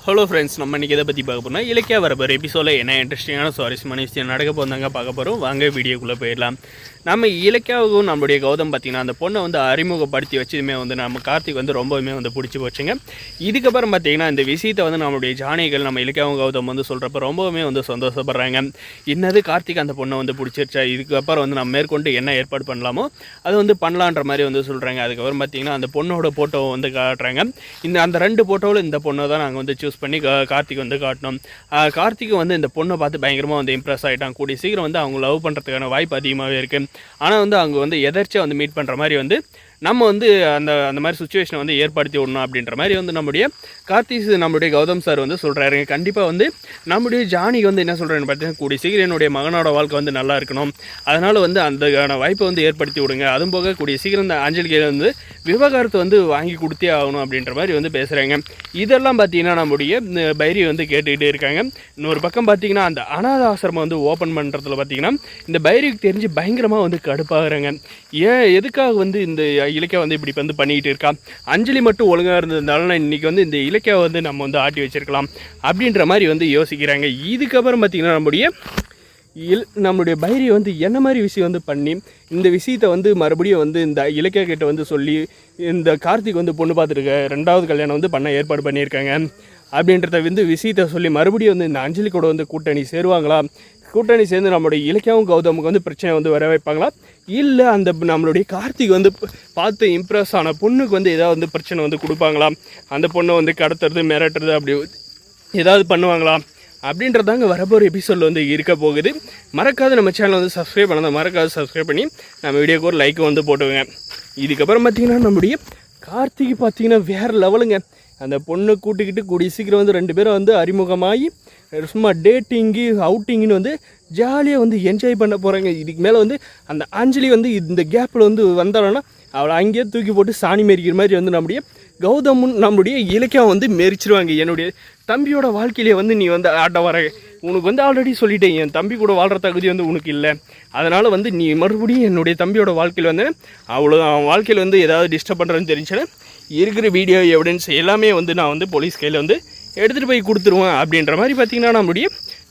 Hello friends, நம்ம இன்றைக்கி இதை பற்றி பார்க்க போனால் இலக்கியா வரப்போகிற எபிசோடில் என்ன இன்ட்ரெஸ்டிங்கான சுவாரஸ்யமான விஷயம் நடக்க போந்தாங்க பார்க்க போகிறோம். வாங்க வீடியோக்குள்ளே போயிடலாம். நம்ம இலக்கியாவுக்கும் நம்மளுடைய கௌதம் பார்த்திங்கன்னா அந்த பொண்ணை அறிமுகப்படுத்தி வச்சதுமே நம்ம கார்த்திக் ரொம்பவுமே பிடிச்சி போச்சுங்க. இதுக்கப்புறம் பார்த்திங்கன்னா இந்த விஷயத்தை நம்மளுடைய ஜானிகள் நம்ம இலக்கியாவும் கௌதம் சொல்கிறப்ப ரொம்பவுமே சந்தோஷப்படுறாங்க. என்னது கார்த்திக் அந்த பொண்ணை பிடிச்சிருச்சா, இதுக்கப்புறம் நம்ம மேற்கொண்டு என்ன ஏற்பாடு பண்ணலாமோ அது பண்ணலான்ற மாதிரி சொல்கிறாங்க. அதுக்கப்புறம் பார்த்திங்கன்னா அந்த பொண்ணோட ஃபோட்டோவை காட்டுறாங்க. அந்த 2 ஃபோட்டோவில் இந்த பொண்ணை தான் நாங்கள் சூஸ் பண்ணி கார்த்திக் காட்டணும். கார்த்திக் இந்த பொண்ணை பார்த்து பயங்கரமாக இம்ப்ரெஸ் ஆகிட்டான். கூடிய சீக்கிரம் அவங்க லவ் பண்ணுறதுக்கான வாய்ப்பு அதிகமாகவே இருக்குது. ஆனால் அவங்க எதர்ச்சியாக மீட் பண்ணுற மாதிரி நம்ம அந்த மாதிரி சுச்சுவேஷனை ஏற்படுத்தி விடணும் அப்படின்ற மாதிரி நம்முடைய கார்த்திக் நம்முடைய கௌதம் சார் சொல்கிறாருங்க. கண்டிப்பாக நம்முடைய ஜானிக்கு என்ன சொல்கிறேன்னு பார்த்தீங்கன்னா, கூடிய சீக்கிரம் என்னுடைய மகனோட வாழ்க்கை நல்லா இருக்கணும், அதனால் அந்த வாய்ப்பை ஏற்படுத்தி விடுங்க. அதுவும் போக கூடிய சீக்கிரம் இந்த அஞ்சலிக்கு விவகாரத்தை வாங்கி கொடுத்தே ஆகணும் அப்படின்ற மாதிரி பேசுகிறாங்க. இதெல்லாம் பார்த்தீங்கன்னா நம்முடைய பைரி கேட்டுக்கிட்டே இருக்காங்க. இன்னொரு பக்கம் பார்த்தீங்கன்னா அந்த அனாத ஆசிரமம் ஓப்பன் பண்ணுறதுல பார்த்தீங்கன்னா இந்த பைரிக்கு தெரிஞ்சு பயங்கரமாக கடுப்பாகிறாங்க. எதுக்காக இந்த இலக்கியா இப்படி பண்ணிக்கிட்டு இருக்கா, அஞ்சலி மட்டும் ஒழுங்காக இருந்ததுனால இன்றைக்கி இந்த இலக்கியாவை நம்ம ஆட்டி வச்சிருக்கலாம் அப்படின்ற மாதிரி யோசிக்கிறாங்க. இதுக்கப்புறம் பார்த்திங்கன்னா நம்முடைய பைரி என்ன மாதிரி விஷயம் பண்ணி இந்த விஷயத்தை மறுபடியும் இந்த இலக்கியா கிட்ட சொல்லி இந்த கார்த்திக் பொண்ணு பார்த்துருக்க 2வது கல்யாணம் பண்ண ஏற்பாடு பண்ணியிருக்காங்க அப்படின்றத விஷயத்தை சொல்லி மறுபடியும் இந்த அஞ்சலி கூட கூட்டணி சேருவாங்களா, கூட்டணி சேர்ந்து நம்மளுடைய இலக்கியாவும் கௌதமுக்கு பிரச்சனை வர வைப்பாங்களா, இல்லை அந்த நம்மளுடைய கார்த்திக் பார்த்து இம்ப்ரெஸ் ஆன பொண்ணுக்கு ஏதாவது பிரச்சனை கொடுப்பாங்களா, அந்த பொண்ணை கடத்துறது மிரட்டுறது அப்படி ஏதாவது பண்ணுவாங்களா அப்படின்றதாங்க வரப்போகிற எபிசோடில் இருக்க போகுது. மறக்காத நம்ம சேனலை சப்ஸ்கிரைப் பண்ணாத மறக்காத சப்ஸ்கிரைப் பண்ணி நம்ம வீடியோக்கு ஒரு லைக் போட்டுவோங்க. இதுக்கப்புறம் பார்த்திங்கன்னா நம்முடைய கார்த்திக் பார்த்திங்கன்னா வேறு லெவலுங்க. அந்த பொண்ணை கூட்டிக்கிட்டு கூடிய சீக்கிரம் 2 பேரும் அறிமுகமாகி சும்மா டேட்டிங்கு அவுட்டிங்குன்னு ஜாலியாக என்ஜாய் பண்ண போகிறாங்க. இதுக்கு மேலே அந்த அஞ்சலி இந்த கேப்பில் வந்தாலன்னா அவளை அங்கேயே தூக்கி போட்டு சாணி மெரிக்கிற மாதிரி நம்முடைய கௌதமும் நம்முடைய இலக்கியம் மெரிச்சிருவாங்க. என்னுடைய தம்பியோட வாழ்க்கையிலே நீ ஆட்ட வர, உனக்கு ஆல்ரெடி சொல்லிட்டேன் என் தம்பி கூட வாழ்கிற தகுதி உனக்கு இல்லை, அதனால் நீ மறுபடியும் என்னுடைய தம்பியோட வாழ்க்கையில் அவ்வளோ அவன் வாழ்க்கையில் ஏதாவது டிஸ்டர்ப் பண்ணுறேன்னு தெரிஞ்சுன்னா இருக்கிற வீடியோ எவிடன்ஸ் எல்லாமே நான் போலீஸ் கையில் எடுத்துகிட்டு போய் கொடுத்துருவேன் அப்படின்ற மாதிரி பார்த்திங்கன்னா நம்முடைய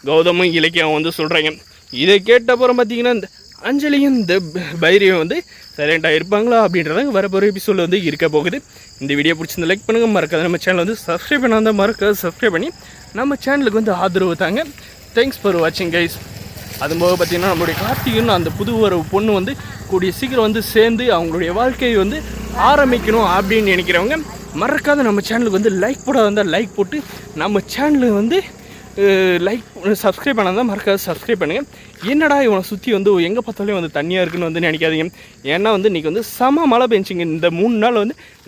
கௌதமும் இலக்கியம் சொல்கிறாங்க. இதை கேட்டப்புறம் பார்த்திங்கன்னா இந்த அஞ்சலியும் இந்த பைரியும் சைலண்டாக இருப்பாங்களா அப்படின்றதாங்க வரப்போகிற எபிசோடில் இருக்க போகுது. இந்த வீடியோ பிடிச்சிருந்த லைக் பண்ணுங்கள், மறக்காத நம்ம சேனல் சப்ஸ்கிரைப் பண்ணாத மறக்காத சப்ஸ்கிரைப் பண்ணி நம்ம சேனலுக்கு ஆதரவு தாங்க. தேங்க்ஸ் ஃபார் வாட்சிங் கைஸ். அதுபோக பார்த்திங்கன்னா நம்மளுடைய கார்த்திகன் அந்த புது ஒரு பொண்ணு கூடிய சீக்கிரம் சேர்ந்து அவங்களுடைய வாழ்க்கையை ஆரம்பிக்கணும் அப்படின்னு நினைக்கிறவங்க மறக்காத நம்ம சேனலுக்கு லைக் போட வந்தால் லைக் போட்டு நம்ம சேனலுக்கு லைக் சப்ஸ்கிரைப் பண்ணால் மறக்காத சப்ஸ்கிரைப் பண்ணுங்கள். என்னடா இவனை சுற்றி எங்கே பார்த்தாலும் தண்ணியாக இருக்குன்னு நினைக்காதீங்க. ஏன்னா இன்றைக்கி செம மழை பெஞ்சிங்க. இந்த 3 நாள்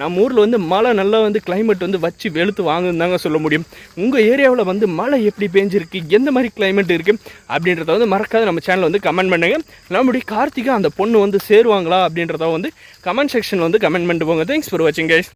நம்ம ஊரில் மழை நல்லா கிளைமேட் வச்சு வெளுத்து வாங்குன்னு தாங்க சொல்ல முடியும். உங்கள் ஏரியாவில் மழை எப்படி பெஞ்சிருக்கு, எந்த மாதிரி கிளைமேட் இருக்குது அப்படின்றத மறக்காத நம்ம சேனலில் கமெண்ட் பண்ணுங்கள். நம்முடைய கார்த்திகா அந்த பொண்ணு சேருவாங்களா அப்படின்றத கமெண்ட் செக்ஷன் கமெண்ட் பண்ணிட்டு போங்க. தேங்க்ஸ் ஃபார் வாட்சிங் கைஸ்.